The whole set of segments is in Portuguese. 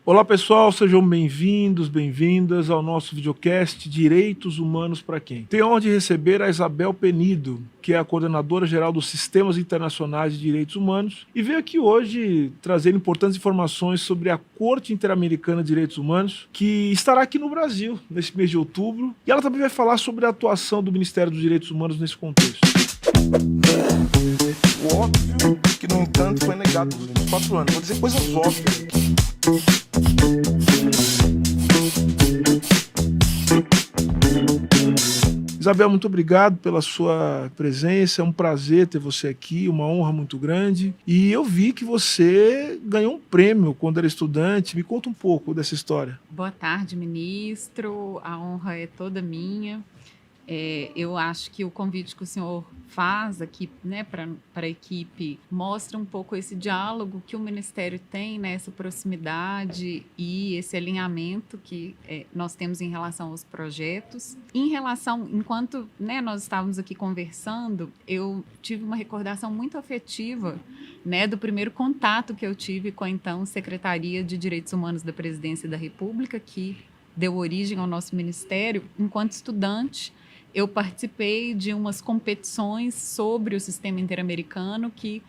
Olá pessoal, sejam bem-vindos, bem-vindas ao nosso videocast Direitos Humanos para Quem? Tenho a honra de receber a Isabel Penido, que é a coordenadora geral dos Sistemas Internacionais de Direitos Humanos, e veio aqui hoje trazer importantes informações sobre a Corte Interamericana de Direitos Humanos, que estará aqui no Brasil nesse mês de outubro, e ela também vai falar sobre a atuação do Ministério dos Direitos Humanos nesse contexto. O óbvio que, no entanto, foi negado nos últimos 4 anos. Vou dizer coisas óbvias aqui. Isabel, muito obrigado pela sua presença, é um prazer ter você aqui, uma honra muito grande. E eu vi que você ganhou um prêmio quando era estudante, me conta um pouco dessa história. Boa tarde, ministro, a honra é toda minha. Eu acho que o convite que o senhor faz aqui, né, para a equipe mostra um pouco esse diálogo que o Ministério tem, né, essa proximidade e esse alinhamento que nós temos em relação aos projetos. Enquanto, né, nós estávamos aqui conversando, eu tive uma recordação muito afetiva, né, do primeiro contato que eu tive com a então Secretaria de Direitos Humanos da Presidência da República, que deu origem ao nosso ministério. Enquanto estudante, eu participei de umas competições sobre o sistema interamericano, que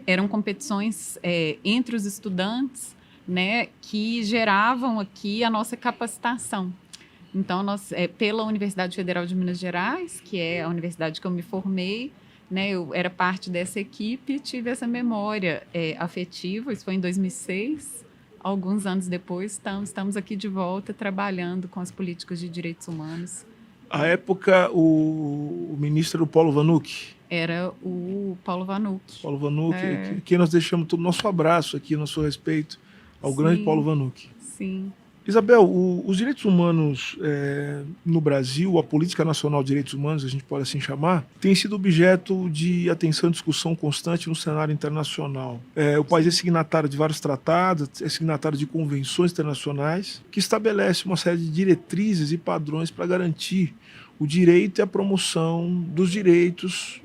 eram competições entre os estudantes, né, que geravam aqui a nossa capacitação. Então, pela Universidade Federal de Minas Gerais, que é a universidade que eu me formei, né, eu era parte dessa equipe, tive essa memória afetiva. Isso foi em 2006. Alguns anos depois, estamos aqui de volta trabalhando com as políticas de direitos humanos. À época, o ministro era o Paulo Vanucci. Era o Paulo Vanucci. Paulo Vanucci, que nós deixamos todo o nosso abraço aqui, nosso respeito ao grande Paulo Vanucci. Sim. Isabel, os direitos humanos no Brasil, a Política Nacional de Direitos Humanos, a gente pode assim chamar, tem sido objeto de atenção e discussão constante no cenário internacional. O país é signatário de vários tratados, é signatário de convenções internacionais que estabelecem uma série de diretrizes e padrões para garantir o direito e a promoção dos direitos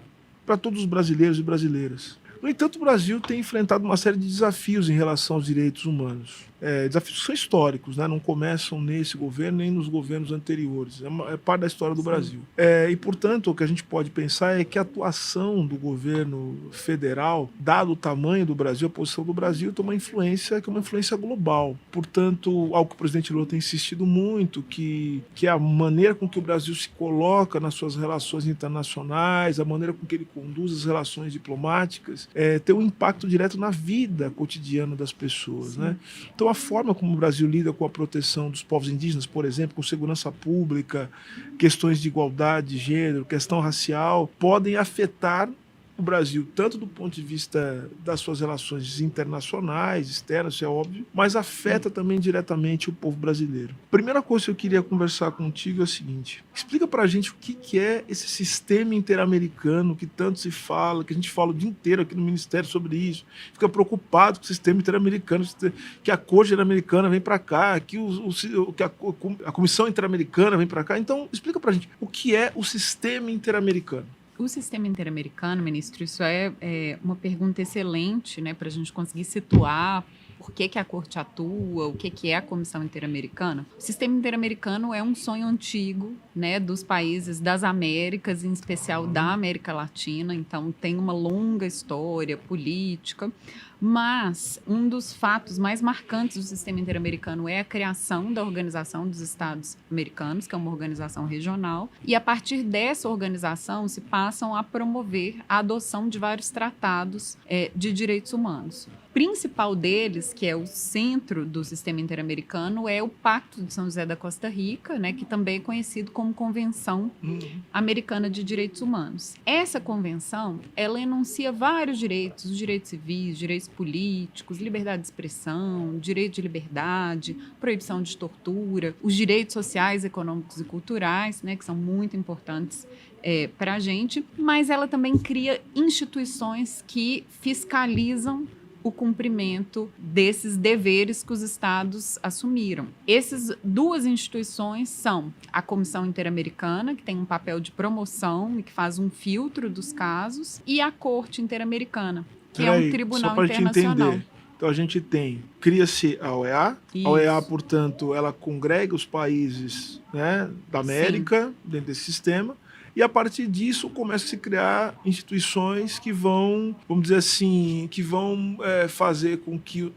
para todos os brasileiros e brasileiras. No entanto, o Brasil tem enfrentado uma série de desafios em relação aos direitos humanos. Desafios que são históricos, né? Não começam nesse governo nem nos governos anteriores. É parte da história do Brasil. E, portanto, o que a gente pode pensar é que a atuação do governo federal, dado o tamanho do Brasil, a posição do Brasil, tem uma influência que é uma influência global. Portanto, algo que o presidente Lula tem insistido muito, que é a maneira com que o Brasil se coloca nas suas relações internacionais, a maneira com que ele conduz as relações diplomáticas, tem um impacto direto na vida cotidiana das pessoas, né? Então, a forma como o Brasil lida com a proteção dos povos indígenas, por exemplo, com segurança pública, questões de igualdade de gênero, questão racial, podem afetar o Brasil, tanto do ponto de vista das suas relações internacionais, externas, isso é óbvio, mas afeta também diretamente o povo brasileiro. Primeira coisa que eu queria conversar contigo é o seguinte: explica pra gente o que é esse sistema interamericano que tanto se fala, que a gente fala o dia inteiro aqui no Ministério sobre isso, fica preocupado com o sistema interamericano, que a Corte Interamericana vem para cá, que a Comissão Interamericana vem para cá. Então, explica pra gente o que é o sistema interamericano. O sistema interamericano, ministro, isso é uma pergunta excelente, né, para a gente conseguir situar por que a Corte atua, o que é a Comissão Interamericana. O sistema interamericano é um sonho antigo, né, dos países das Américas, em especial da América Latina, então tem uma longa história política. Mas um dos fatos mais marcantes do sistema interamericano é a criação da Organização dos Estados Americanos, que é uma organização regional, e a partir dessa organização se passam a promover a adoção de vários tratados de direitos humanos. O principal deles, que é o centro do sistema interamericano, é o Pacto de São José da Costa Rica, né, que também é conhecido como Convenção Americana de Direitos Humanos. Essa convenção, ela enuncia vários direitos, os direitos civis, direitos políticos, liberdade de expressão, direito de liberdade, proibição de tortura, os direitos sociais, econômicos e culturais, né, que são muito importantes para a gente, mas ela também cria instituições que fiscalizam o cumprimento desses deveres que os estados assumiram. Essas duas instituições são a Comissão Interamericana, que tem um papel de promoção e que faz um filtro dos casos, e a Corte Interamericana, que é um tribunal internacional. Então a gente cria-se a OEA. Isso. A OEA, portanto, ela congrega os países, né, da América dentro desse sistema. E a partir disso começa a se criar instituições que vão, vamos dizer assim, que vão fazer com que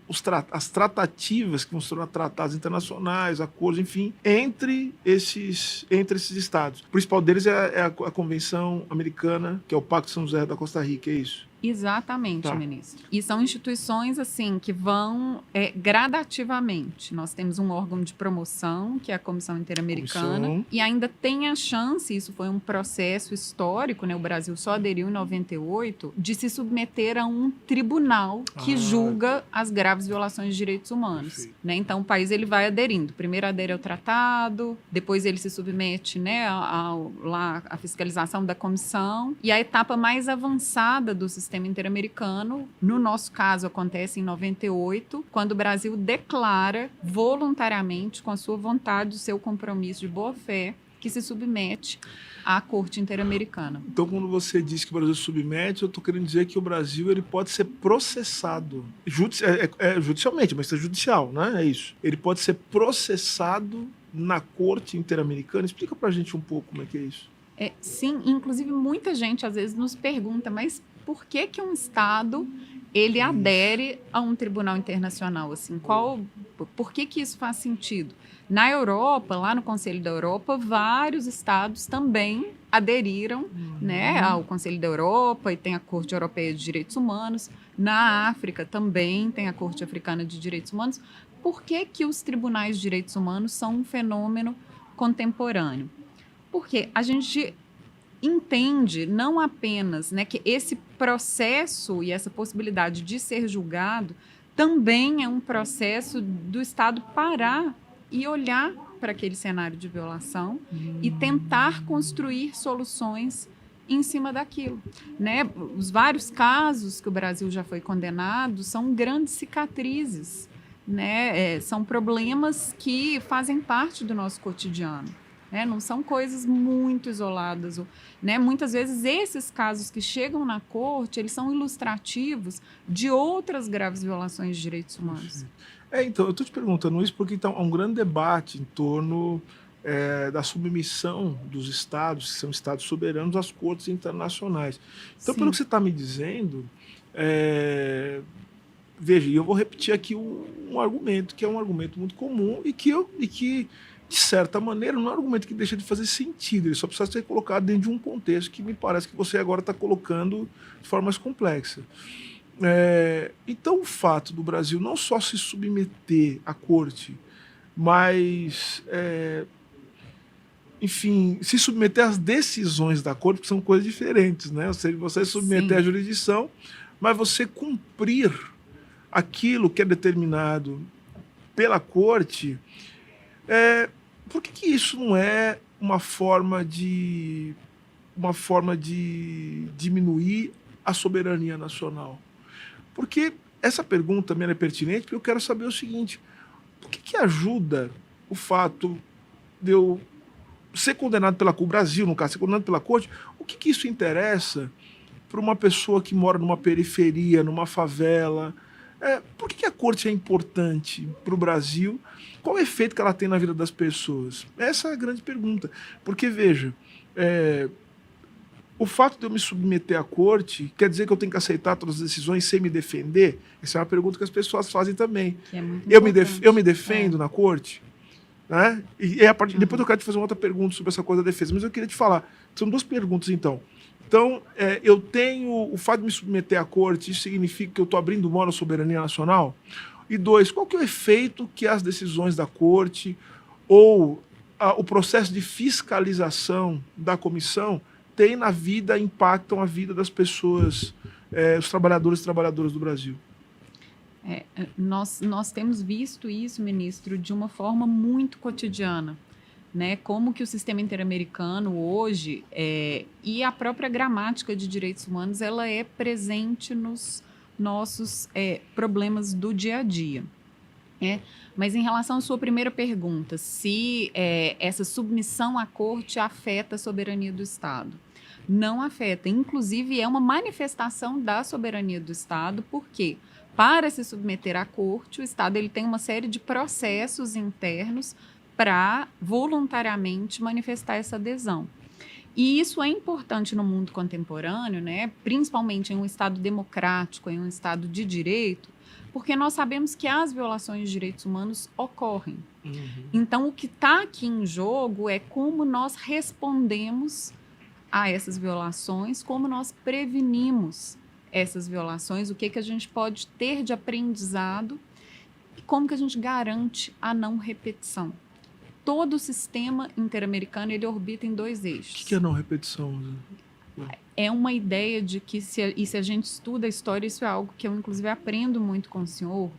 as tratativas, que vão se tornar tratados internacionais, acordos, enfim, entre esses estados. O principal deles é a Convenção Americana, que é o Pacto de São José da Costa Rica, é isso? Exatamente, Tá. ministro. E são instituições assim que vão gradativamente. Nós temos um órgão de promoção, que é a Comissão Interamericana, Comissão. e ainda tem a chance, isso foi um processo histórico, né? O Brasil só aderiu em 98, de se submeter a um tribunal que julga as graves violações de direitos humanos. Perfeito. Né? Então o país ele vai aderindo. Primeiro adere ao tratado, depois ele se submete, né, à fiscalização da comissão, e a etapa mais avançada do sistema interamericano, no nosso caso acontece em 98, quando o Brasil declara voluntariamente, com a sua vontade, o seu compromisso de boa-fé, que se submete à Corte Interamericana. Então, quando você diz que o Brasil submete, eu estou querendo dizer que o Brasil ele pode ser processado judicialmente, mas é judicial, né? É isso. Ele pode ser processado na Corte Interamericana. Explica para a gente um pouco como é que é isso. Sim, inclusive muita gente às vezes nos pergunta, mas por que um Estado ele adere a um tribunal internacional? Assim, por que isso faz sentido? Na Europa, lá no Conselho da Europa, vários estados também aderiram, né, ao Conselho da Europa, e tem a Corte Europeia de Direitos Humanos. Na África também tem a Corte Africana de Direitos Humanos. Por que os tribunais de direitos humanos são um fenômeno contemporâneo? Porque a gente entende não apenas, né, que esse processo e essa possibilidade de ser julgado também é um processo do Estado parar e olhar para aquele cenário de violação e tentar construir soluções em cima daquilo, né? Os vários casos que o Brasil já foi condenado são grandes cicatrizes, né? São problemas que fazem parte do nosso cotidiano. Não são coisas muito isoladas, né? Muitas vezes esses casos que chegam na corte, eles são ilustrativos de outras graves violações de direitos humanos. Então, eu estou te perguntando isso porque então, há um grande debate em torno da submissão dos estados, que são estados soberanos, às cortes internacionais. Então, Sim. pelo que você está me dizendo, veja, e eu vou repetir aqui um argumento, que é um argumento muito comum e que de certa maneira, não é um argumento que deixa de fazer sentido, ele só precisa ser colocado dentro de um contexto que me parece que você agora está colocando de forma mais complexa. Então, o fato do Brasil não só se submeter à corte, mas, enfim, se submeter às decisões da corte, que são coisas diferentes, né? Ou seja, você submeter Sim. à jurisdição, mas você cumprir aquilo que é determinado pela corte. Por que isso não é uma forma de diminuir a soberania nacional? Porque essa pergunta também é pertinente, porque eu quero saber o seguinte: por que ajuda o fato de eu ser condenado pela corte, o Brasil, no caso, ser condenado pela corte, o que isso interessa para uma pessoa que mora numa periferia, numa favela? Por que a corte é importante para o Brasil? Qual o efeito que ela tem na vida das pessoas? Essa é a grande pergunta. Porque, veja, o fato de eu me submeter à corte quer dizer que eu tenho que aceitar todas as decisões sem me defender? Essa é uma pergunta que as pessoas fazem também. Que é muito Eu importante. me defendo na corte? Né? Depois eu quero te fazer uma outra pergunta sobre essa coisa da defesa. Mas eu queria te falar. São duas perguntas, então. Então, eu tenho o fato de me submeter à corte, isso significa que eu estou abrindo mão da soberania nacional? E dois, qual que é o efeito que as decisões da corte ou o processo de fiscalização da comissão tem na vida, impactam a vida das pessoas, os trabalhadores e trabalhadoras do Brasil? Nós temos visto isso, ministro, de uma forma muito cotidiana. Né, como que o sistema interamericano hoje e a própria gramática de direitos humanos ela é presente nos nossos problemas do dia a dia. Mas em relação à sua primeira pergunta, se essa submissão à corte afeta a soberania do Estado. Não afeta, inclusive é uma manifestação da soberania do Estado, por quê? Para se submeter à corte, o Estado ele tem uma série de processos internos para voluntariamente manifestar essa adesão. E isso é importante no mundo contemporâneo, né? Principalmente em um Estado democrático, em um Estado de direito, porque nós sabemos que as violações de direitos humanos ocorrem. Então, o que está aqui em jogo é como nós respondemos a essas violações, como nós prevenimos essas violações, o que a gente pode ter de aprendizado e como que a gente garante a não repetição. Todo o sistema interamericano ele orbita em 2 eixos. O que é não repetição? É uma ideia de que, se a gente estuda a história, isso é algo que eu, inclusive, aprendo muito com o senhor.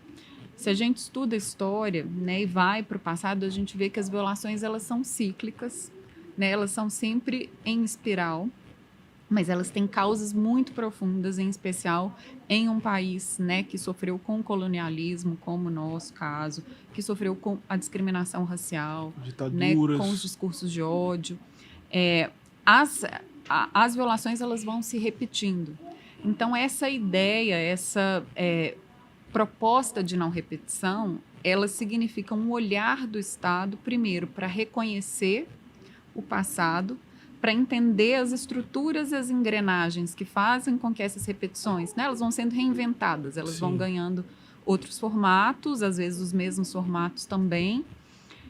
Se a gente estuda a história, né, e vai para o passado, a gente vê que as violações elas são cíclicas, né, elas são sempre em espiral, mas elas têm causas muito profundas, em especial em um país, né, que sofreu com o colonialismo, como o nosso caso, que sofreu com a discriminação racial, né, com os discursos de ódio. As violações elas vão se repetindo. Então, essa ideia, essa proposta de não repetição, ela significa um olhar do Estado, primeiro, para reconhecer o passado, para entender as estruturas e as engrenagens que fazem com que essas repetições, né, elas vão sendo reinventadas, elas vão ganhando outros formatos, às vezes os mesmos formatos também,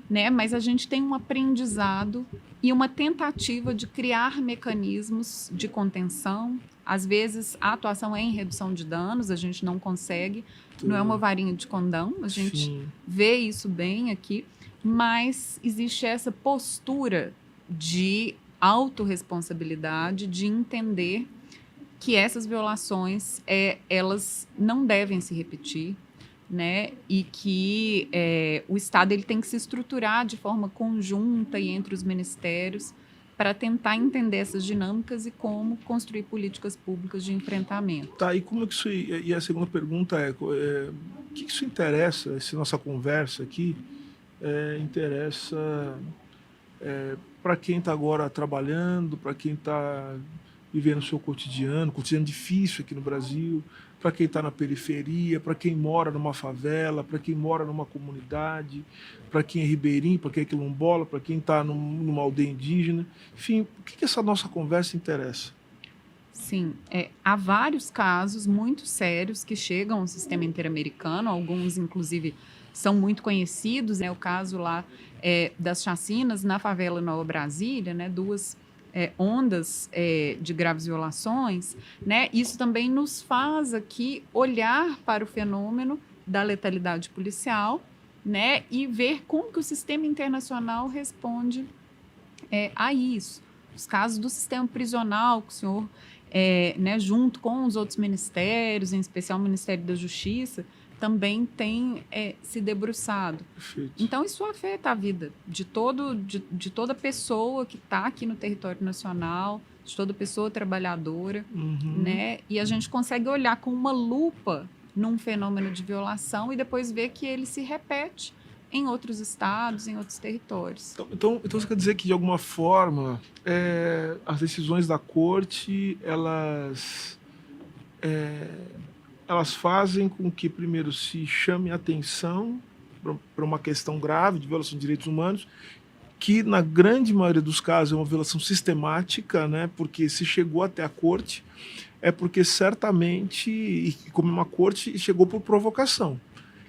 né, mas a gente tem um aprendizado e uma tentativa de criar mecanismos de contenção. Às vezes a atuação é em redução de danos, a gente não consegue, não é uma varinha de condão, a gente vê isso bem aqui, mas existe essa postura de autorresponsabilidade, de entender que essas violações elas não devem se repetir, né? E que o Estado ele tem que se estruturar de forma conjunta e entre os ministérios para tentar entender essas dinâmicas e como construir políticas públicas de enfrentamento. Tá, e como que isso... E a segunda pergunta o que isso interessa, essa nossa conversa aqui, interessa para quem está agora trabalhando, para quem está vivendo o seu cotidiano difícil aqui no Brasil, para quem está na periferia, para quem mora numa favela, para quem mora numa comunidade, para quem é ribeirinho, para quem é quilombola, para quem está numa aldeia indígena. Enfim, o que essa nossa conversa interessa? Sim, há vários casos muito sérios que chegam ao sistema interamericano, alguns, inclusive, são muito conhecidos, né? O caso lá das chacinas na favela Nova Brasília, né? 2 ondas de graves violações, né? Isso também nos faz aqui olhar para o fenômeno da letalidade policial, né? E ver como que o sistema internacional responde a isso. Os casos do sistema prisional, que o senhor, né, junto com os outros ministérios, em especial o Ministério da Justiça, também tem se debruçado. Perfeito. Então, isso afeta a vida de toda pessoa que está aqui no território nacional, de toda pessoa trabalhadora, né? E a gente consegue olhar com uma lupa num fenômeno de violação e depois ver que ele se repete em outros estados, em outros territórios. Então você quer dizer que, de alguma forma, as decisões da corte, elas fazem com que, primeiro, se chame atenção para uma questão grave de violação de direitos humanos, que, na grande maioria dos casos, é uma violação sistemática, né? Porque se chegou até a corte, é porque certamente, e como uma corte, chegou por provocação.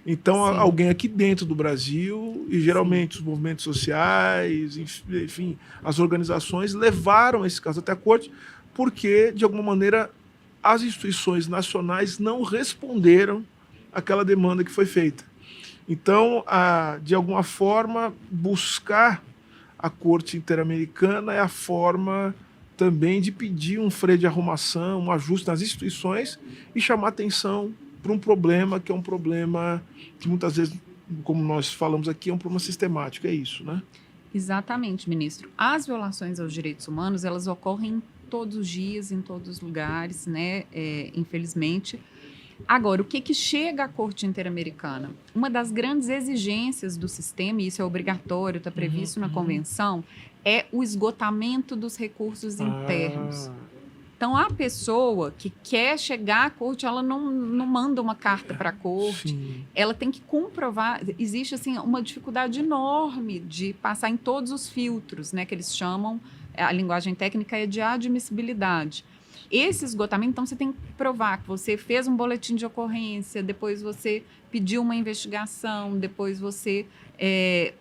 Então, alguém aqui dentro do Brasil, e geralmente os movimentos sociais, enfim, as organizações, levaram esse caso até a corte porque, de alguma maneira, as instituições nacionais não responderam àquela demanda que foi feita. Então, de alguma forma, buscar a Corte Interamericana é a forma também de pedir um freio de arrumação, um ajuste nas instituições e chamar atenção para um problema que é um problema que muitas vezes, como nós falamos aqui, é um problema sistemático, é isso, né? Exatamente, ministro. As violações aos direitos humanos, elas ocorrem todos os dias, em todos os lugares, né? Infelizmente. Agora, o que chega à Corte Interamericana? Uma das grandes exigências do sistema, e isso é obrigatório, está previsto na Convenção, é o esgotamento dos recursos internos. Então, a pessoa que quer chegar à corte, ela não manda uma carta para a corte, Sim. ela tem que comprovar. Existe assim, uma dificuldade enorme de passar em todos os filtros, né, que eles chamam, a linguagem técnica é de admissibilidade. Esse esgotamento, então, você tem que provar que você fez um boletim de ocorrência, depois você pediu uma investigação, depois você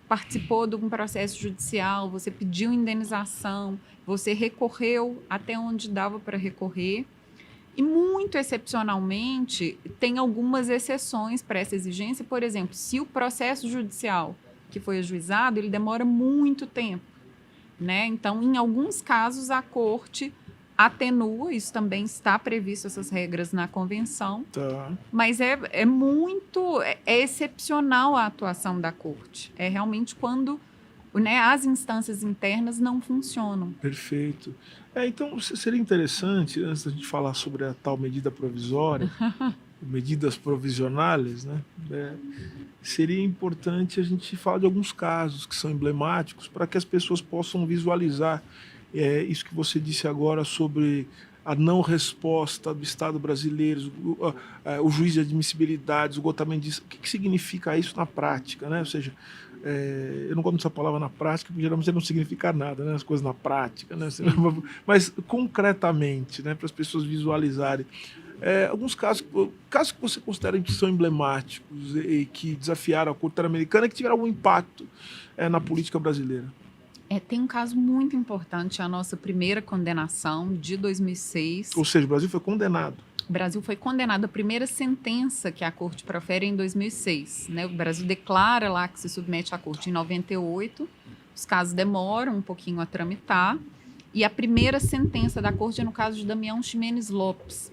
participou de um processo judicial, você pediu indenização, você recorreu até onde dava para recorrer. E, muito excepcionalmente, tem algumas exceções para essa exigência. Por exemplo, se o processo judicial que foi ajuizado, ele demora muito tempo, né? Então, em alguns casos, a corte atenua, isso também está previsto, essas regras na convenção, Tá. mas é excepcional a atuação da corte. É realmente quando, né, as instâncias internas não funcionam. Perfeito. Então, seria interessante, antes da gente falar sobre a tal medida provisória, medidas provisionais, né? Seria importante a gente falar de alguns casos que são emblemáticos para que as pessoas possam visualizar isso que você disse agora sobre a não resposta do Estado brasileiro, o juiz de admissibilidade, o esgotamento disso. O que significa isso na prática, né? Ou seja, eu não gosto dessa palavra na prática, porque geralmente não significa nada, né? As coisas na prática, né? Mas concretamente, né? Para as pessoas visualizarem. Alguns casos que você considera que são emblemáticos e que desafiaram a Corte Interamericana e que tiveram algum impacto na política brasileira. Tem um caso muito importante, a nossa primeira condenação de 2006. Ou seja, o Brasil foi condenado. O Brasil foi condenado, a primeira sentença que a Corte profere em 2006. Né? O Brasil declara lá que se submete à Corte em 98, os casos demoram um pouquinho a tramitar, e a primeira sentença da Corte é no caso de Damião Ximenes Lopes,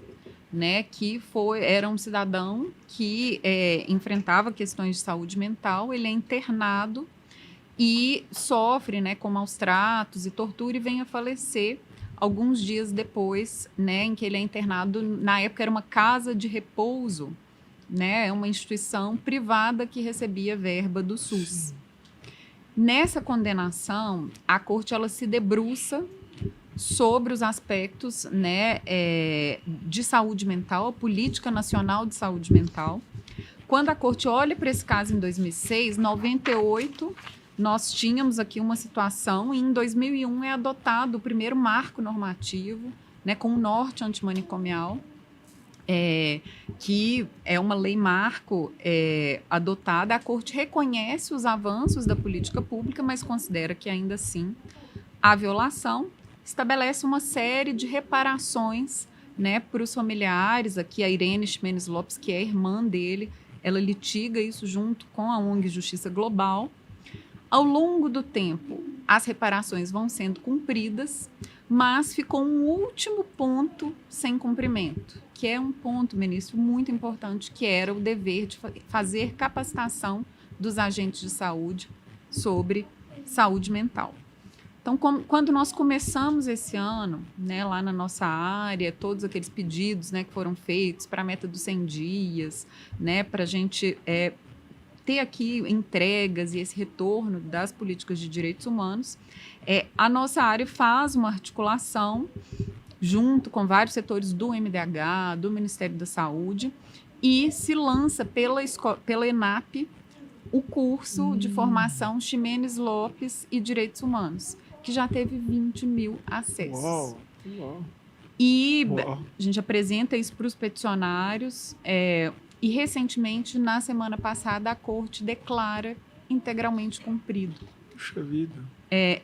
né? Que era um cidadão que enfrentava questões de saúde mental, ele é internado, e sofre, né, com maus tratos e tortura e vem a falecer alguns dias depois, né, em que ele é internado. Na época era uma casa de repouso, né, uma instituição privada que recebia verba do SUS. Sim. Nessa condenação, a Corte ela se debruça sobre os aspectos, né, de saúde mental, a política nacional de saúde mental. Quando a Corte olha para esse caso em 2006, 98... nós tínhamos aqui uma situação e em 2001 é adotado o primeiro marco normativo, né, com o norte antimanicomial, que é uma lei marco adotada. A Corte reconhece os avanços da política pública, mas considera que ainda assim há violação, estabelece uma série de reparações, né, para os familiares. Aqui a Irene Ximenes Lopes, que é irmã dele, ela litiga isso junto com a ONG Justiça Global. Ao longo do tempo, as reparações vão sendo cumpridas, mas ficou um último ponto sem cumprimento, que é um ponto, ministro, muito importante, que era o dever de fazer capacitação dos agentes de saúde sobre saúde mental. Então, quando nós começamos esse ano, né, lá na nossa área, todos aqueles pedidos, né, que foram feitos para a meta dos 100 dias, né, para a gente ter aqui entregas e esse retorno das políticas de direitos humanos, a nossa área faz uma articulação junto com vários setores do MDH, do Ministério da Saúde, e se lança pela ENAP o curso de formação Ximenes Lopes e Direitos Humanos, que já teve 20 mil acessos. Uau. E a gente apresenta isso para os peticionários. E, recentemente, na semana passada, a Corte declara integralmente cumprido. Puxa vida.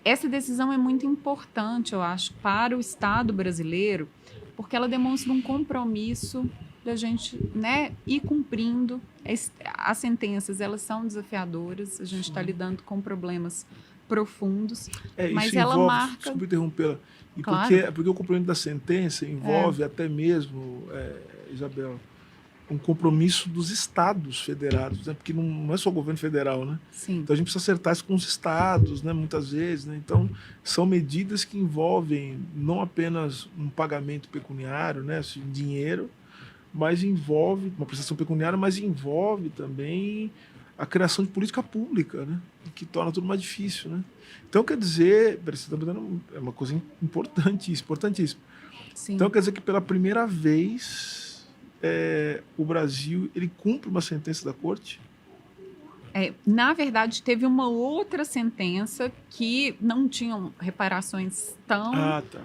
Essa decisão é muito importante, eu acho, para o Estado brasileiro, porque ela demonstra um compromisso da gente, né, ir cumprindo. As sentenças, elas são desafiadoras, a gente está lidando com problemas profundos, mas isso ela envolve, marca... Desculpa interrompê-la. Claro. Porque o cumprimento da sentença envolve até mesmo, Isabel, um compromisso dos estados federados, né? Porque não é só o governo federal, né? Sim. Então a gente precisa acertar isso com os estados, né? Muitas vezes, né? Então são medidas que envolvem não apenas um pagamento pecuniário, né? Assim, dinheiro, mas envolve uma prestação pecuniária, mas envolve também a criação de política pública, né? Que torna tudo mais difícil, né? Então, quer dizer, você está dando uma coisa importantíssima. Sim. Então quer dizer que pela primeira vez o Brasil ele cumpre uma sentença da corte? Na verdade, teve uma outra sentença que não tinham reparações Ah, tá.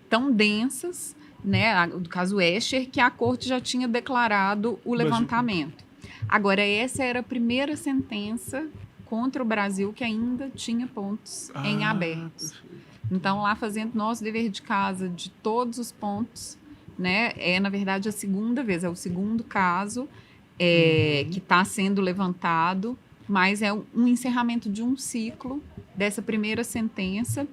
tão densas, né, do caso Escher, que a corte já tinha declarado o Brasil levantamento. Agora, essa era a primeira sentença contra o Brasil que ainda tinha pontos em abertos. Perfeito. Então, lá fazendo nosso dever de casa de todos os pontos, né, na verdade, a segunda vez, é o segundo caso que está sendo levantado, mas é um encerramento de um ciclo dessa primeira sentença.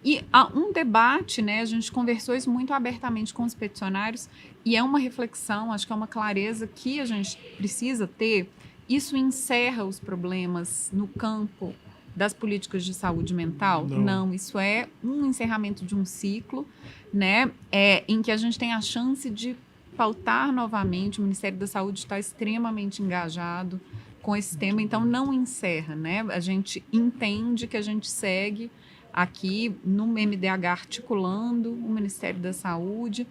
E há um debate, né, a gente conversou isso muito abertamente com os peticionários, e é uma reflexão, acho que é uma clareza que a gente precisa ter. Isso encerra os problemas no campo das políticas de saúde mental? Não, isso é um encerramento de um ciclo, né, em que a gente tem a chance de pautar novamente. O Ministério da Saúde está extremamente engajado com esse tema, então não encerra, né? A gente entende que a gente segue aqui no MDH articulando o Ministério da Saúde.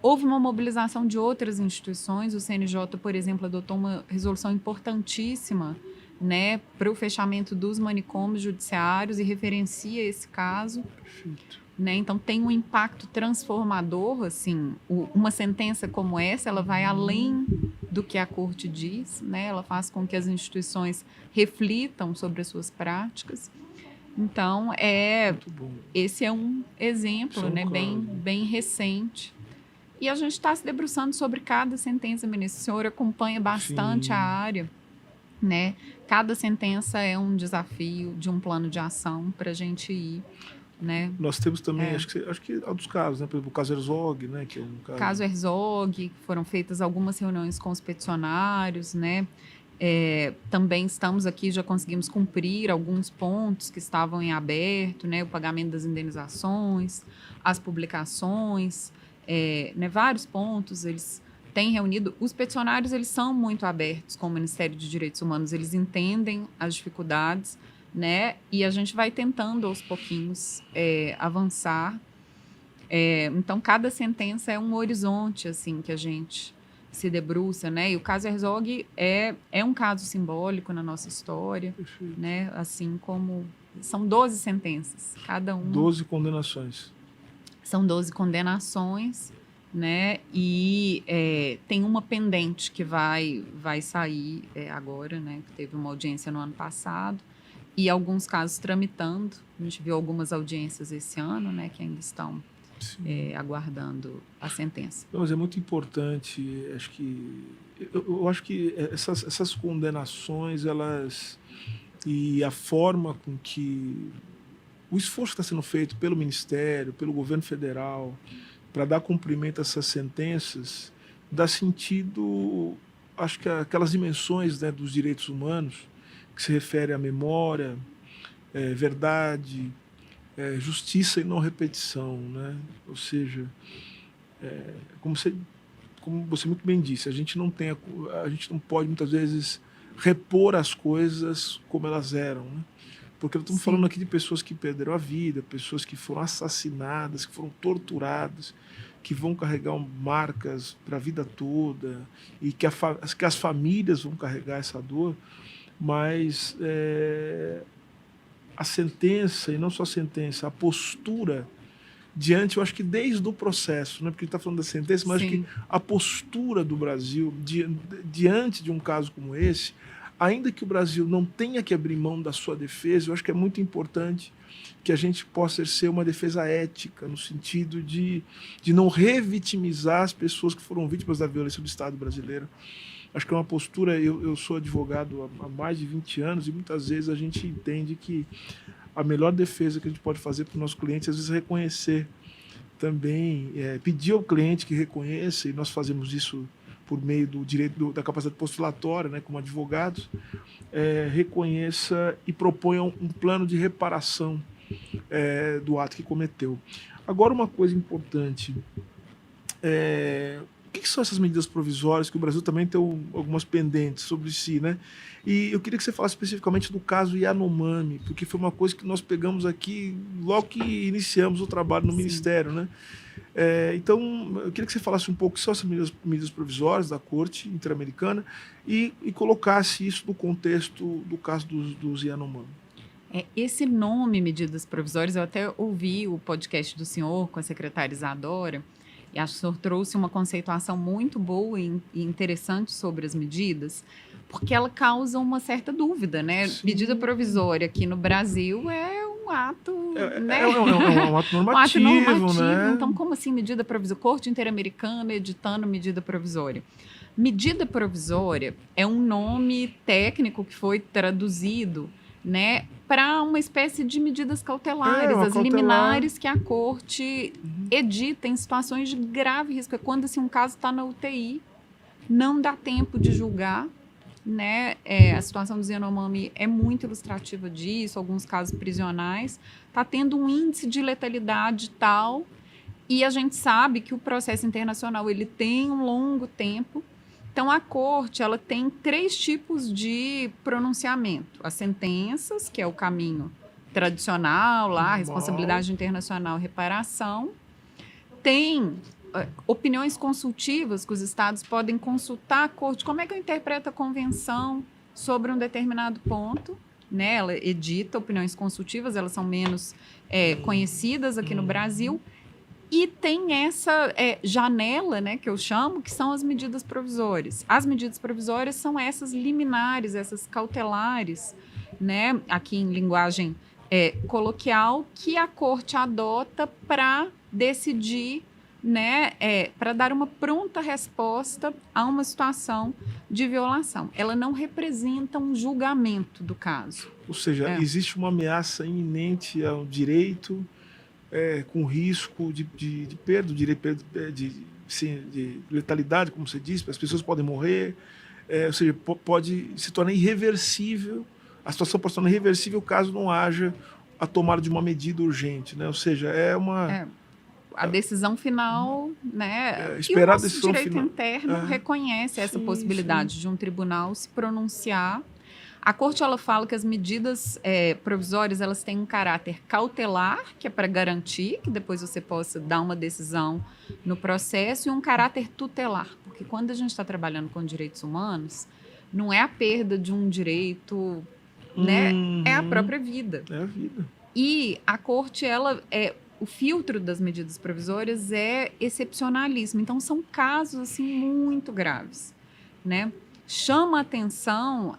Houve uma mobilização de outras instituições, o CNJ, por exemplo, adotou uma resolução importantíssima, né, para o fechamento dos manicômios judiciários e referencia esse caso. Perfeito. Né? Então tem um impacto transformador, assim, uma sentença como essa, ela vai além do que a corte diz, né? Ela faz com que as instituições reflitam sobre as suas práticas. Então, Muito bom. esse é um exemplo, né, bem recente. E a gente está se debruçando sobre cada sentença, ministro. O senhor acompanha bastante Sim. a área, né? Cada sentença é um desafio de um plano de ação para a gente ir. Né? Nós temos também, acho que há dos casos, né? Por exemplo, o caso Herzog, né? Que é um caso Herzog, foram feitas algumas reuniões com os peticionários, né? Também estamos aqui, já conseguimos cumprir alguns pontos que estavam em aberto, né? O pagamento das indenizações, as publicações, né? Vários pontos eles têm reunido. Os peticionários, eles são muito abertos com o Ministério de Direitos Humanos, eles entendem as dificuldades, né? E a gente vai tentando aos pouquinhos avançar. Então, cada sentença é um horizonte assim que a gente se debruça, né? E o caso Herzog é um caso simbólico na nossa história, né? Assim como são 12 sentenças, cada uma. 12 condenações. São 12 condenações, né? E tem uma pendente que vai sair agora, né? Que teve uma audiência no ano passado. E alguns casos tramitando. A gente viu algumas audiências esse ano, né, que ainda estão aguardando a sentença. Não, mas é muito importante, acho que eu acho que essas condenações, elas e a forma com que o esforço que está sendo feito pelo Ministério, pelo governo federal, para dar cumprimento a essas sentenças, dá sentido, acho que aquelas dimensões, né, dos direitos humanos, que se refere à memória, verdade, justiça e não repetição, né? Ou seja, como você muito bem disse, a gente não pode muitas vezes repor as coisas como elas eram, né? Porque nós estamos falando aqui de pessoas que perderam a vida, pessoas que foram assassinadas, que foram torturadas, que vão carregar marcas para a vida toda e que as famílias vão carregar essa dor. Mas a sentença, e não só a sentença, a postura diante, eu acho que desde o processo, né, porque a gente está falando da sentença, mas acho que a postura do Brasil diante de um caso como esse, ainda que o Brasil não tenha que abrir mão da sua defesa, eu acho que é muito importante que a gente possa ser uma defesa ética, no sentido de não revitimizar as pessoas que foram vítimas da violência do Estado brasileiro. Acho que é uma postura, eu sou advogado há mais de 20 anos e muitas vezes a gente entende que a melhor defesa que a gente pode fazer para o nosso cliente, às vezes, é reconhecer também, pedir ao cliente que reconheça, e nós fazemos isso por meio do direito da capacidade postulatória, né, como advogados, reconheça e proponha um plano de reparação do ato que cometeu. Agora, uma coisa importante, que são essas medidas provisórias, que o Brasil também tem algumas pendentes sobre si, né? E eu queria que você falasse especificamente do caso Yanomami, porque foi uma coisa que nós pegamos aqui logo que iniciamos o trabalho no Ministério, né? Então, eu queria que você falasse um pouco sobre essas medidas provisórias da Corte Interamericana e colocasse isso no contexto do caso dos Yanomami. Esse nome, medidas provisórias, eu até ouvi o podcast do senhor com a secretária Isadora, e acho que o senhor trouxe uma conceituação muito boa e interessante sobre as medidas, porque ela causa uma certa dúvida, né? Sim. Medida provisória aqui no Brasil é um ato, né? É um ato normativo, um ato normativo, né? Então, como assim medida provisória? Corte Interamericana editando medida provisória. Medida provisória é um nome técnico que foi traduzido, né, para uma espécie de medidas cautelares, as liminares que a corte edita em situações de grave risco. É quando assim, um caso está na UTI, não dá tempo de julgar, né? A situação do Yanomami é muito ilustrativa disso, alguns casos prisionais. Está tendo um índice de letalidade tal, e a gente sabe que o processo internacional ele tem um longo tempo. Então, a corte ela tem 3 tipos de pronunciamento. As sentenças, que é o caminho tradicional, lá, responsabilidade internacional, reparação. Tem opiniões consultivas que os estados podem consultar a corte. Como é que eu interpreto a convenção sobre um determinado ponto? Né? Ela edita opiniões consultivas, elas são menos conhecidas aqui no Brasil. E tem essa janela, né, que eu chamo, que são as medidas provisórias. As medidas provisórias são essas liminares, essas cautelares, né, aqui em linguagem coloquial, que a corte adota para decidir, né, para dar uma pronta resposta a uma situação de violação. Ela não representa um julgamento do caso. Ou seja, existe uma ameaça iminente ao direito, com risco de perda, de letalidade, como você disse, as pessoas podem morrer, ou seja, pode se tornar irreversível, a situação pode se tornar irreversível caso não haja a tomada de uma medida urgente, né? Ou seja, a decisão final, né? Esperar e o nosso direito interno reconhece essa possibilidade de um tribunal se pronunciar. A corte ela fala que as medidas provisórias elas têm um caráter cautelar, que é para garantir que depois você possa dar uma decisão no processo, e um caráter tutelar, porque quando a gente está trabalhando com direitos humanos, não é a perda de um direito, né? É a própria vida. É a vida. E a corte, o filtro das medidas provisórias é excepcionalismo. Então, são casos assim, muito graves, né? Chama a atenção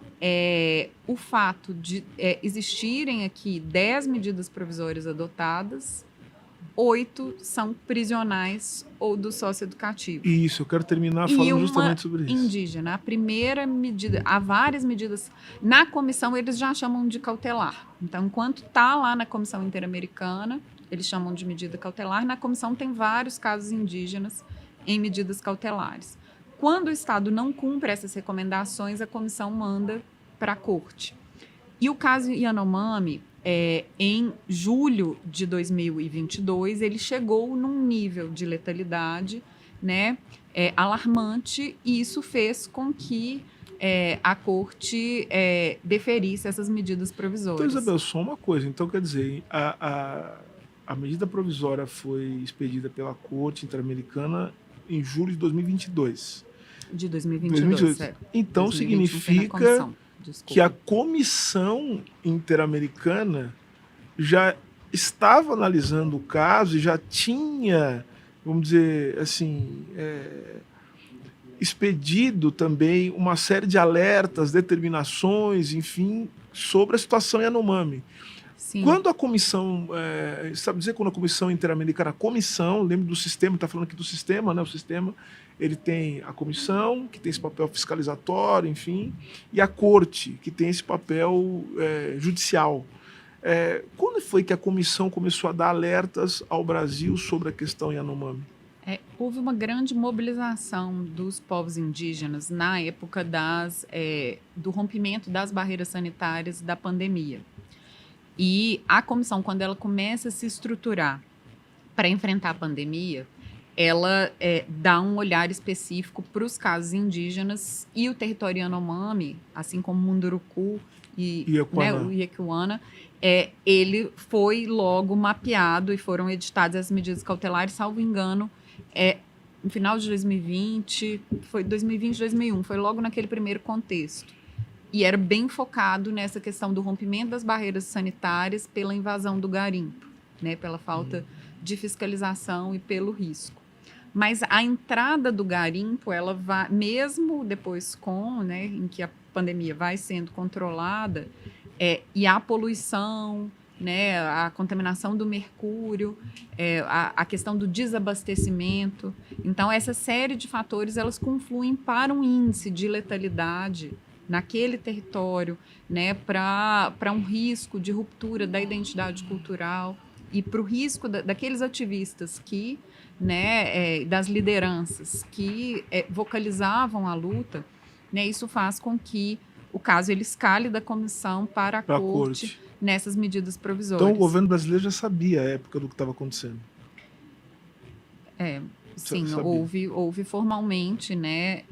o fato de existirem aqui 10 medidas provisórias adotadas, 8 são prisionais ou do socioeducativo. Isso, eu quero terminar falando justamente sobre isso. Indígena. A primeira medida, há várias medidas. Na comissão, eles já chamam de cautelar. Então, enquanto está lá na Comissão Interamericana, eles chamam de medida cautelar. Na comissão tem vários casos indígenas em medidas cautelares. Quando o Estado não cumpre essas recomendações, a comissão manda para a corte. E o caso Yanomami, em julho de 2022, ele chegou num nível de letalidade, né, alarmante, e isso fez com que a corte deferisse essas medidas provisórias. Então, Isabel, só uma coisa. Então, quer dizer, a medida provisória foi expedida pela Corte Interamericana em julho de 2022. De 2022, Então, 2020 significa que a Comissão Interamericana já estava analisando o caso e já tinha, vamos dizer assim, expedido também uma série de alertas, determinações, enfim, sobre a situação em Yanomami. Sim. Quando a comissão, sabe dizer quando a Comissão Interamericana, lembra do sistema, está falando aqui do sistema, né? O sistema, ele tem a comissão, que tem esse papel fiscalizatório, enfim, e a corte, que tem esse papel judicial. Quando foi que a comissão começou a dar alertas ao Brasil sobre a questão Yanomami? Houve uma grande mobilização dos povos indígenas na época do rompimento das barreiras sanitárias da pandemia. E a comissão, quando ela começa a se estruturar para enfrentar a pandemia, ela dá um olhar específico para os casos indígenas, e o território Yanomami, assim como Munduruku e né, o Iacuana, ele foi logo mapeado e foram editadas as medidas cautelares, salvo engano, no final de 2020, foi 2020, 2021, foi logo naquele primeiro contexto. E era bem focado nessa questão do rompimento das barreiras sanitárias pela invasão do garimpo, né, pela falta de fiscalização e pelo risco. Mas a entrada do garimpo, ela vai, mesmo depois né, em que a pandemia vai sendo controlada, e a poluição, né, a contaminação do mercúrio, a questão do desabastecimento. Então, essa série de fatores, elas confluem para um índice de letalidade naquele território, né, para um risco de ruptura da identidade cultural e para o risco daqueles ativistas que, né, das lideranças que vocalizavam a luta, né, isso faz com que o caso ele escale da comissão para a corte nessas medidas provisórias. Então o governo brasileiro já sabia a época do que estava acontecendo. Sim, houve formalmente, né,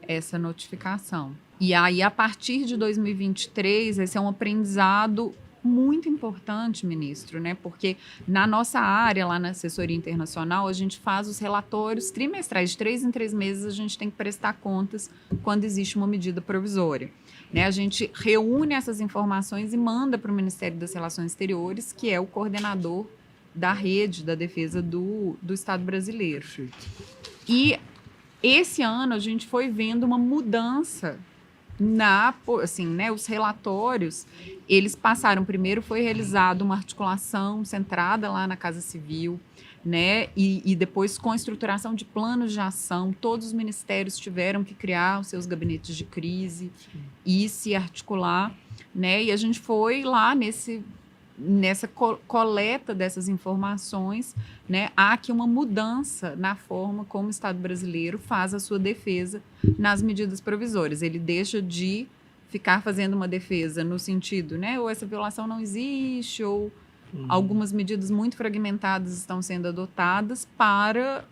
essa notificação. E aí, a partir de 2023, esse é um aprendizado muito importante, ministro, né? Porque na nossa área, lá na assessoria internacional, a gente faz os relatórios trimestrais. De 3 em 3 meses, a gente tem que prestar contas quando existe uma medida provisória. Né? A gente reúne essas informações e manda para o Ministério das Relações Exteriores, que é o coordenador da rede da defesa do Estado brasileiro. Perfeito. E esse ano a gente foi vendo uma mudança assim, né, os relatórios, eles passaram, primeiro foi realizada uma articulação centrada lá na Casa Civil, né, e depois com a estruturação de planos de ação, todos os ministérios tiveram que criar os seus gabinetes de crise e se articular, né, e a gente foi lá nessa coleta dessas informações, né, há aqui uma mudança na forma como o Estado brasileiro faz a sua defesa nas medidas provisórias. Ele deixa de ficar fazendo uma defesa no sentido, né, ou essa violação não existe, ou algumas medidas muito fragmentadas estão sendo adotadas para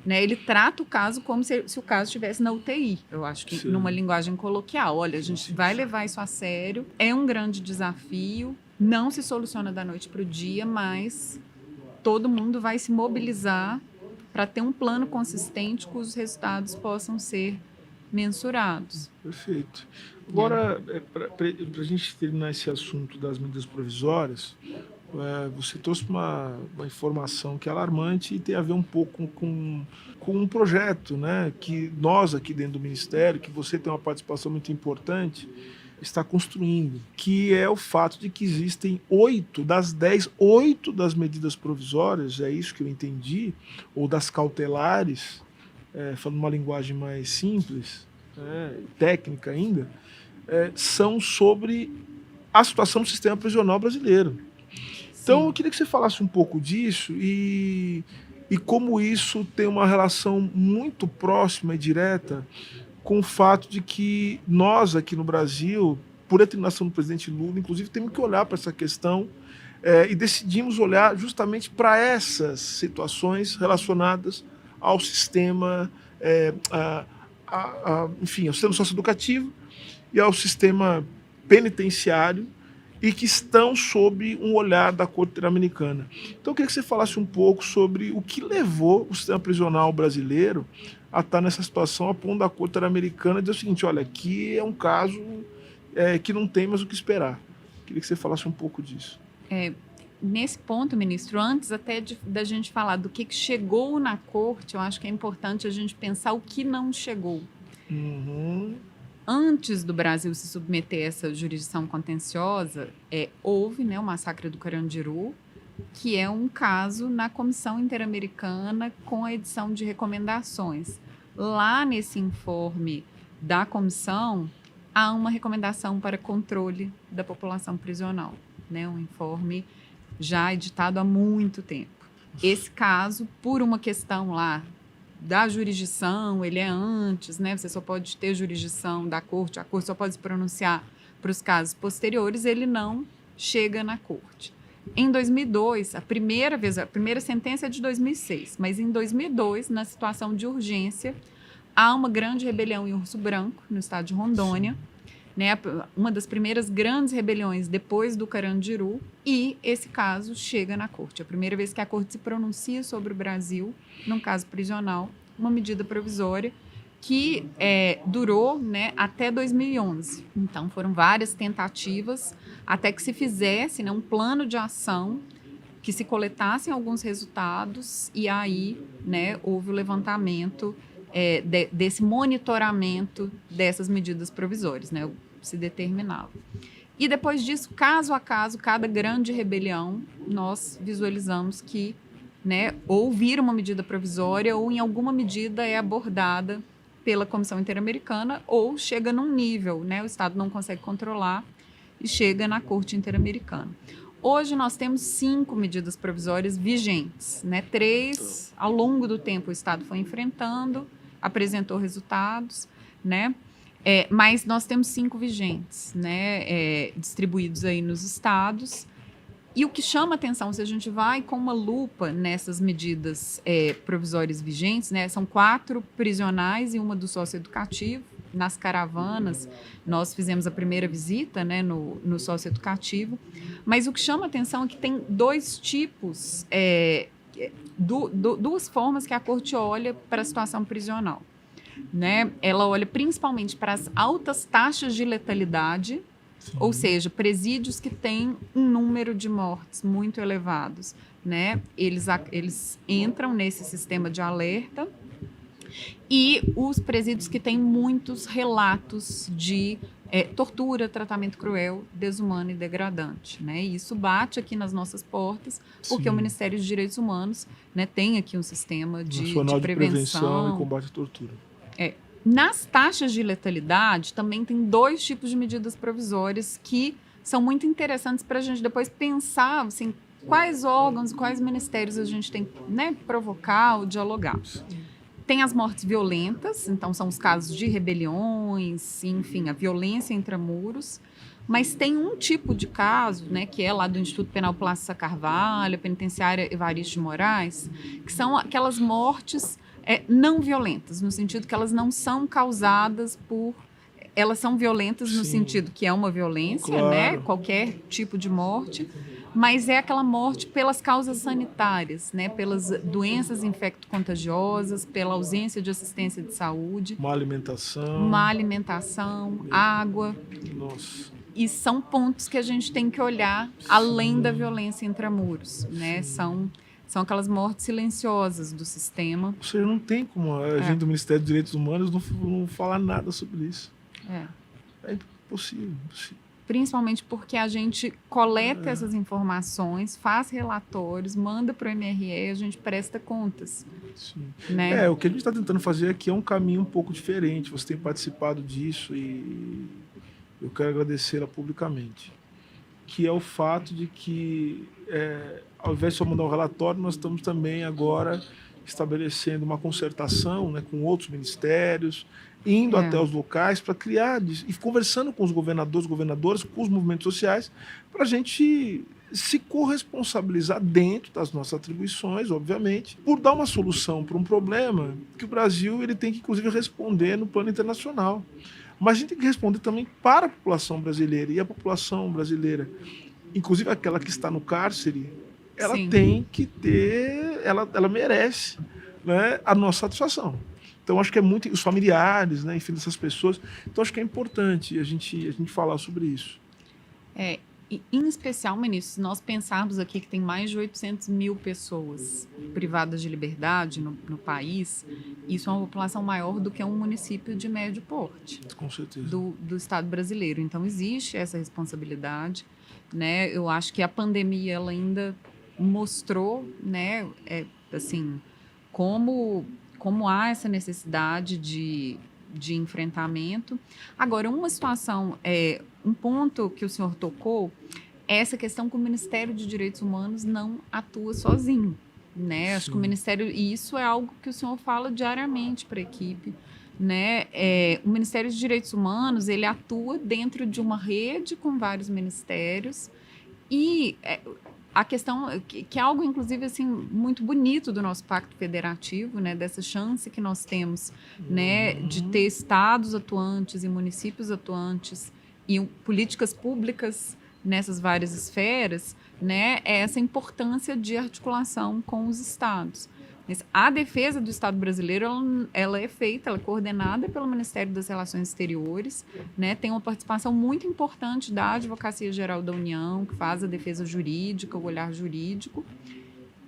né, ele trata o caso como se o caso estivesse na UTI. Eu acho que numa linguagem coloquial. Olha, a gente vai levar isso a sério, é um grande desafio, não se soluciona da noite para o dia, mas todo mundo vai se mobilizar para ter um plano consistente cujos resultados possam ser mensurados. Perfeito. Agora, para a gente terminar esse assunto das medidas provisórias, você trouxe uma informação que é alarmante e tem a ver um pouco com um projeto, né, que nós aqui dentro do Ministério, que você tem uma participação muito importante, está construindo, que é o fato de que existem 8 das medidas provisórias, é isso que eu entendi, ou das cautelares, falando uma linguagem mais simples, técnica ainda, são sobre a situação do sistema prisional brasileiro. Então, eu queria que você falasse um pouco disso e como isso tem uma relação muito próxima e direta com o fato de que nós aqui no Brasil, por determinação do presidente Lula, inclusive, temos que olhar para essa questão e decidimos olhar justamente para essas situações relacionadas ao sistema, enfim, ao sistema socioeducativo e ao sistema penitenciário, e que estão sob um olhar da Corte Interamericana. Então, eu queria que você falasse um pouco sobre o que levou o sistema prisional brasileiro a estar nessa situação, a ponto da Corte Interamericana dizer o seguinte: olha, aqui é um caso que não tem mais o que esperar. Eu queria que você falasse um pouco disso. Nesse ponto, ministro, antes até da gente falar do que chegou na Corte, eu acho que é importante a gente pensar o que não chegou. Antes do Brasil se submeter a essa jurisdição contenciosa, houve, né, o massacre do Carandiru, que é um caso na Comissão Interamericana com a edição de recomendações. Lá nesse informe da comissão, há uma recomendação para controle da população prisional, né, um informe já editado há muito tempo. Esse caso, por uma questão lá da jurisdição, ele é antes, né? Você só pode ter jurisdição da corte, a corte só pode se pronunciar para os casos posteriores, ele não chega na corte. Em 2002, a primeira sentença é de 2006, mas em 2002, na situação de urgência, há uma grande rebelião em Urso Branco, no estado de Rondônia, né, uma das primeiras grandes rebeliões depois do Carandiru, e esse caso chega na corte. É a primeira vez que a corte se pronuncia sobre o Brasil, num caso prisional, uma medida provisória que durou, né, até 2011. Então, foram várias tentativas até que se fizesse, né, um plano de ação, que se coletassem alguns resultados, e aí, né, houve o levantamento desse monitoramento dessas medidas provisórias, né, se determinava. E depois disso, caso a caso, cada grande rebelião, nós visualizamos que, né, ou vira uma medida provisória ou em alguma medida é abordada pela Comissão Interamericana ou chega num nível, né, o Estado não consegue controlar e chega na Corte Interamericana. Hoje nós temos 5 medidas provisórias vigentes, né, 3 ao longo do tempo o Estado foi enfrentando, apresentou resultados, né? Mas nós temos 5 vigentes, né? Distribuídos aí nos estados. E o que chama atenção, se a gente vai com uma lupa nessas medidas provisórias vigentes, né? São 4 prisionais e uma do socioeducativo. Nas caravanas, nós fizemos a primeira visita, né, no socioeducativo. Mas o que chama atenção é que tem 2 tipos, duas formas que a corte olha para a situação prisional, né? Ela olha principalmente para as altas taxas de letalidade, ou seja, presídios que têm um número de mortes muito elevados, né? Eles entram nesse sistema de alerta, e os presídios que têm muitos relatos de tortura, tratamento cruel, desumano e degradante, né? E isso bate aqui nas nossas portas, porque o Ministério dos Direitos Humanos, né, tem aqui um sistema de prevenção e combate à tortura. Nas taxas de letalidade, também tem 2 tipos de medidas provisórias que são muito interessantes para a gente depois pensar, assim, quais órgãos, quais ministérios a gente tem que, né, provocar ou dialogar. Tem as mortes violentas, então são os casos de rebeliões, enfim, a violência intramuros. Mas tem um tipo de caso, né, que é lá do Instituto Penal Plácido Carvalho, a penitenciária Evaristo de Moraes, que são aquelas mortes não violentas, no sentido que elas não são causadas por... Elas são violentas no sentido que é uma violência, claro, né, qualquer tipo de morte, mas é aquela morte pelas causas sanitárias, né, pelas doenças infecto-contagiosas, pela ausência de assistência de saúde. Má alimentação, água. Nossa. E são pontos que a gente tem que olhar além da violência intramuros, né? São aquelas mortes silenciosas do sistema. Ou seja, não tem como a gente do Ministério dos Direitos Humanos não falar nada sobre isso. É impossível. Principalmente porque a gente coleta essas informações, faz relatórios, manda para o MRE e a gente presta contas. Sim. Né? O que a gente está tentando fazer aqui é um caminho um pouco diferente. Você tem participado disso e eu quero agradecê-la publicamente. Que é o fato de que, ao invés de só mandar um relatório, nós estamos também agora estabelecendo uma concertação, né, com outros ministérios, indo até os locais para criar e conversando com os governadores, governadoras, com os movimentos sociais, para a gente se corresponsabilizar dentro das nossas atribuições, obviamente, por dar uma solução para um problema que o Brasil ele tem que, inclusive, responder no plano internacional. Mas a gente tem que responder também para a população brasileira. E a população brasileira, inclusive aquela que está no cárcere, ela tem que ter, ela merece, né, a nossa satisfação. Então, acho que é muito... Os familiares, né, enfim, dessas pessoas. Então, acho que é importante a gente falar sobre isso. E, em especial, ministro, se nós pensarmos aqui que tem mais de 800 mil pessoas privadas de liberdade no país, isso é uma população maior do que um município de médio porte. Com certeza. Do Estado brasileiro. Então, existe essa responsabilidade, né? Eu acho que a pandemia ela ainda mostrou, né, assim, como há essa necessidade de enfrentamento. Agora, uma situação, um ponto que o senhor tocou, é essa questão que o Ministério de Direitos Humanos não atua sozinho, né? Acho que o Ministério, e isso é algo que o senhor fala diariamente para a equipe, né? O Ministério de Direitos Humanos, ele atua dentro de uma rede com vários ministérios e a questão que é algo, inclusive, assim, muito bonito do nosso pacto federativo, né, dessa chance que nós temos, né, de ter estados atuantes e municípios atuantes e políticas públicas nessas várias esferas, né, é essa importância de articulação com os estados. Mas a defesa do Estado brasileiro, ela é feita, ela é coordenada pelo Ministério das Relações Exteriores, né? Tem uma participação muito importante da Advocacia Geral da União, que faz a defesa jurídica, o olhar jurídico.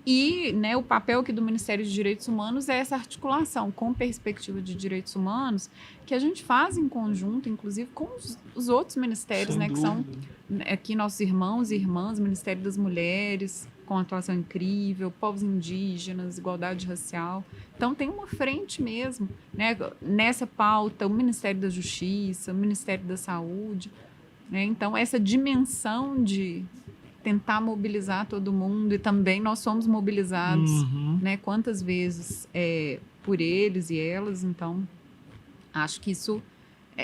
E, né, o papel aqui do Ministério dos Direitos Humanos é essa articulação com perspectiva de direitos humanos, que a gente faz em conjunto, inclusive, com os outros ministérios, né, que são aqui nossos irmãos e irmãs, Ministério das Mulheres, com atuação incrível, povos indígenas, igualdade racial. Então, tem uma frente mesmo, né, nessa pauta, o Ministério da Justiça, o Ministério da Saúde, né? Então, essa dimensão de tentar mobilizar todo mundo, e também nós somos mobilizados, né, quantas vezes por eles e elas. Então, acho que isso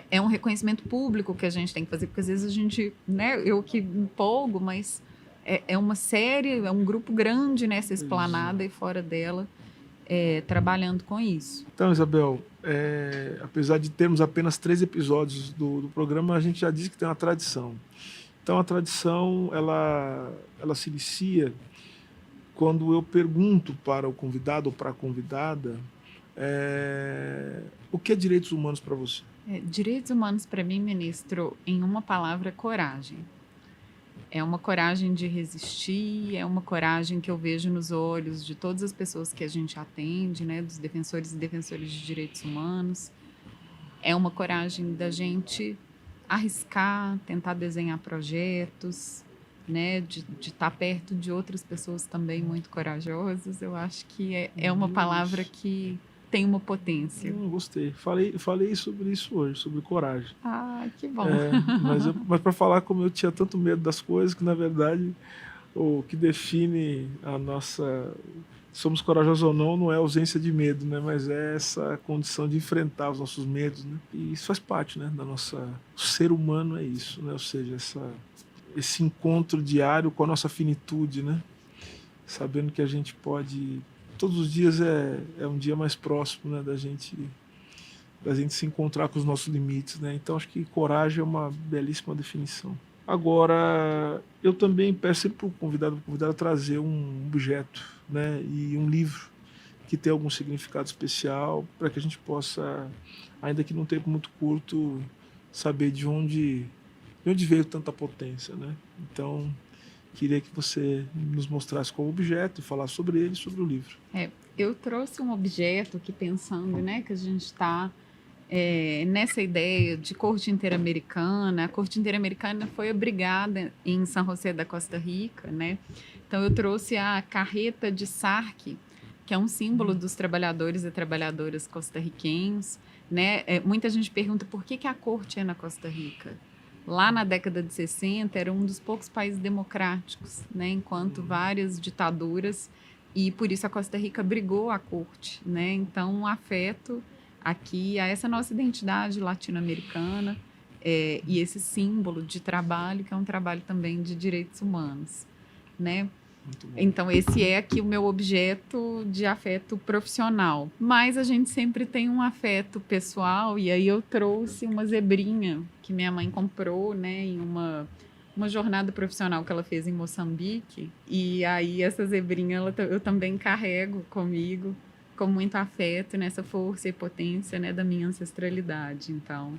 é um reconhecimento público que a gente tem que fazer, porque às vezes a gente, né, eu que me empolgo, mas é uma série, é um grupo grande nessa esplanada e fora dela, trabalhando com isso. Então, Isabel, apesar de termos apenas 3 episódios do programa, a gente já disse que tem uma tradição. Então, a tradição, ela se inicia quando eu pergunto para o convidado ou para a convidada o que é direitos humanos para você? Direitos humanos, para mim, ministro, em uma palavra, coragem. É uma coragem de resistir, é uma coragem que eu vejo nos olhos de todas as pessoas que a gente atende, né, dos defensores e defensoras de direitos humanos. É uma coragem da gente arriscar, tentar desenhar projetos, né, de estar perto de outras pessoas também muito corajosas. Eu acho que é uma palavra que tem uma potência. Gostei. Falei sobre isso hoje, sobre coragem. Ah, que bom. Mas para falar como eu tinha tanto medo das coisas, que na verdade o que define a nossa... somos corajosos ou não é a ausência de medo, né? Mas é essa condição de enfrentar os nossos medos, né? E isso faz parte, né, da nossa... O ser humano é isso, né? Ou seja, esse encontro diário com a nossa finitude, né? Sabendo que a gente pode... Todos os dias é um dia mais próximo, né, da gente se encontrar com os nossos limites, né? Então acho que coragem é uma belíssima definição. Agora, eu também peço sempre para o convidado trazer um objeto, né, e um livro que tenha algum significado especial, para que a gente possa, ainda que num tempo muito curto, saber de onde veio tanta potência, né? Então, queria que você nos mostrasse qual objeto e falasse sobre ele e sobre o livro. Eu trouxe um objeto que, pensando, né, que a gente está nessa ideia de corte interamericana. A corte interamericana foi abrigada em São José da Costa Rica, né? Então, eu trouxe a carreta de Sarque, que é um símbolo dos trabalhadores e trabalhadoras costarriquenhos, né? Muita gente pergunta por que a corte é na Costa Rica. Lá na década de 60, era um dos poucos países democráticos, né? Enquanto várias ditaduras, e por isso a Costa Rica abrigou a corte, né? Então, um afeto aqui a essa nossa identidade latino-americana e esse símbolo de trabalho, que é um trabalho também de direitos humanos, né? Então, esse é aqui o meu objeto de afeto profissional. Mas a gente sempre tem um afeto pessoal, e aí eu trouxe uma zebrinha que minha mãe comprou, né, em uma jornada profissional que ela fez em Moçambique. E aí essa zebrinha eu também carrego comigo com muito afeto nessa força e potência, né, da minha ancestralidade. Então,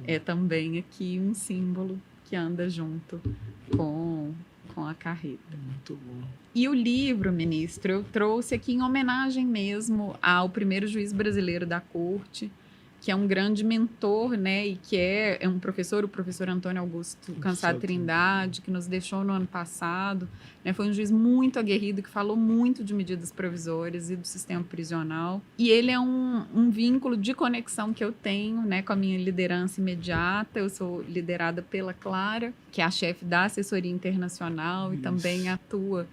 é também aqui um símbolo que anda junto com a carreta. Muito bom. E o livro, ministro, eu trouxe aqui em homenagem mesmo ao primeiro juiz brasileiro da corte, que é um grande mentor, né, e que é um professor, o professor Antônio Augusto Cansado Trindade, que nos deixou no ano passado, né, foi um juiz muito aguerrido, que falou muito de medidas provisórias e do sistema prisional, e ele é um vínculo de conexão que eu tenho, né, com a minha liderança imediata. Eu sou liderada pela Clara, que é a chefe da assessoria internacional. Isso. E também atua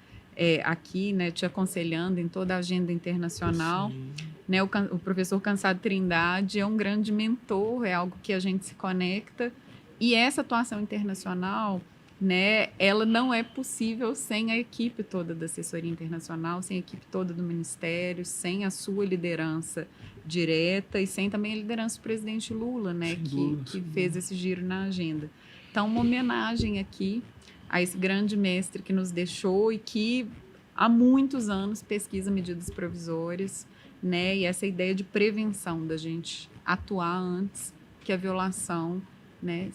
aqui, né, te aconselhando em toda a agenda internacional. Sim. Né, o professor Cansado Trindade é um grande mentor, é algo que a gente se conecta. E essa atuação internacional né, ela não é possível sem a equipe toda da assessoria internacional, sem a equipe toda do Ministério, sem a sua liderança direta e sem também a liderança do presidente Lula, né, que fez esse giro na agenda. Então, uma homenagem aqui a esse grande mestre que nos deixou e que há muitos anos pesquisa medidas provisórias, né, e essa ideia de prevenção, da gente atuar antes que a violação, né,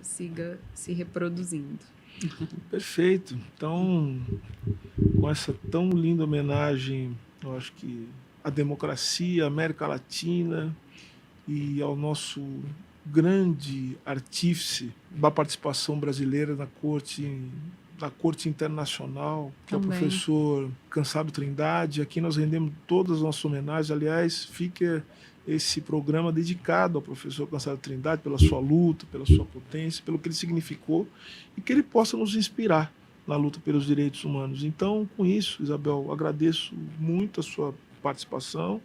siga se reproduzindo. Perfeito. Então, com essa tão linda homenagem, eu acho que à democracia, à América Latina e ao nosso grande artífice da participação brasileira na Corte Internacional, que Também. é o professor Cansado Trindade. Aqui nós rendemos todas as nossas homenagens. Aliás, fica esse programa dedicado ao professor Cansado Trindade pela sua luta, pela sua potência, pelo que ele significou e que ele possa nos inspirar na luta pelos direitos humanos. Então, com isso, Isabel, agradeço muito a sua participação,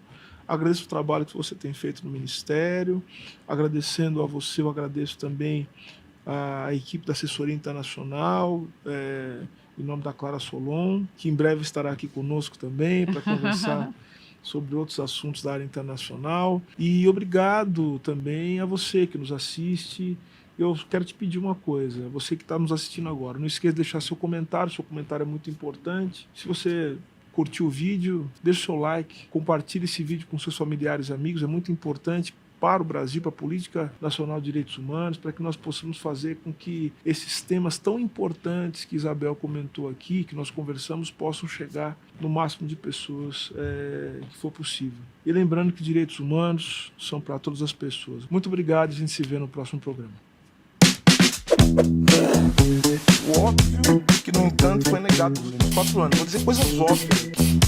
agradeço o trabalho que você tem feito no Ministério, agradecendo a você, eu agradeço também a equipe da assessoria internacional, em nome da Clara Solon, que em breve estará aqui conosco também para conversar sobre outros assuntos da área internacional. E obrigado também a você que nos assiste. Eu quero te pedir uma coisa, você que está nos assistindo agora, não esqueça de deixar seu comentário é muito importante. Se você curtiu o vídeo, deixe o seu like, compartilhe esse vídeo com seus familiares e amigos, é muito importante para o Brasil, para a política nacional de direitos humanos, para que nós possamos fazer com que esses temas tão importantes que Isabel comentou aqui, que nós conversamos, possam chegar no máximo de pessoas que for possível. E lembrando que direitos humanos são para todas as pessoas. Muito obrigado, a gente se vê no próximo programa. O óbvio que, no entanto, foi negado nos últimos 4 anos. Vou dizer coisas óbvias aqui.